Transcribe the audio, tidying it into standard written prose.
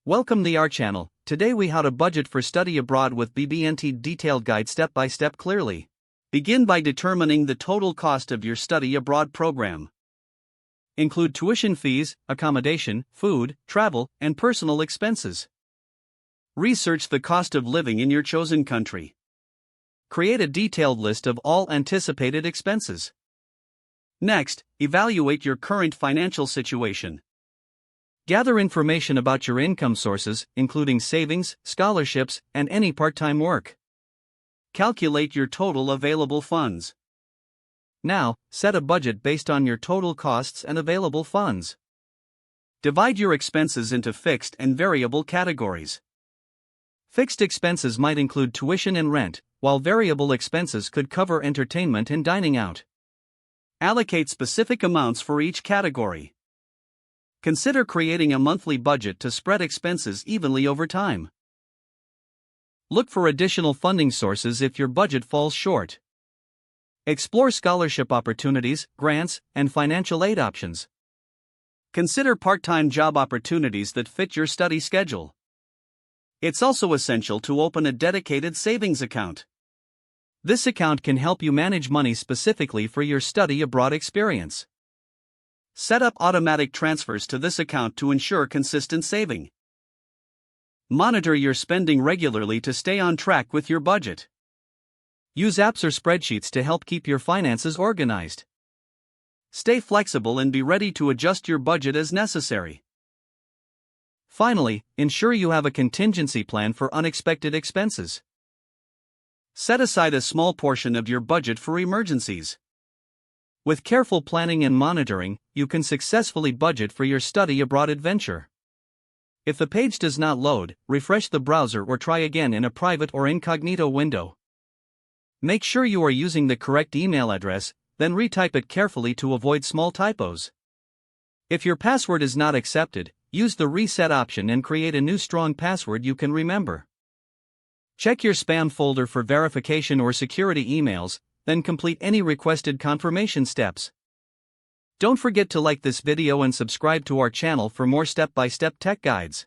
Welcome to our channel. Today we how to budget for study abroad with BB&T detailed guide step by step clearly. Begin by determining the total cost of your study abroad program. Include tuition fees, accommodation, food, travel, and personal expenses. Research the cost of living in your chosen country. Create a detailed list of all anticipated expenses. Next, evaluate your current financial situation. Gather information about your income sources, including savings, scholarships, and any part-time work. Calculate your total available funds. Now, set a budget based on your total costs and available funds. Divide your expenses into fixed and variable categories. Fixed expenses might include tuition and rent, while variable expenses could cover entertainment and dining out. Allocate specific amounts for each category. Consider creating a monthly budget to spread expenses evenly over time. Look for additional funding sources if your budget falls short. Explore scholarship opportunities, grants, and financial aid options. Consider part-time job opportunities that fit your study schedule. It's also essential to open a dedicated savings account. This account can help you manage money specifically for your study abroad experience. Set up automatic transfers to this account to ensure consistent saving. Monitor your spending regularly to stay on track with your budget. Use apps or spreadsheets to help keep your finances organized. Stay flexible and be ready to adjust your budget as necessary. Finally, ensure you have a contingency plan for unexpected expenses. Set aside a small portion of your budget for emergencies. With careful planning and monitoring, you can successfully budget for your study abroad adventure. If the page does not load, refresh the browser or try again in a private or incognito window. Make sure you are using the correct email address, then retype it carefully to avoid small typos. If your password is not accepted, use the reset option and create a new strong password you can remember. Check your spam folder for verification or security emails, then complete any requested confirmation steps. Don't forget to like this video and subscribe to our channel for more step-by-step tech guides.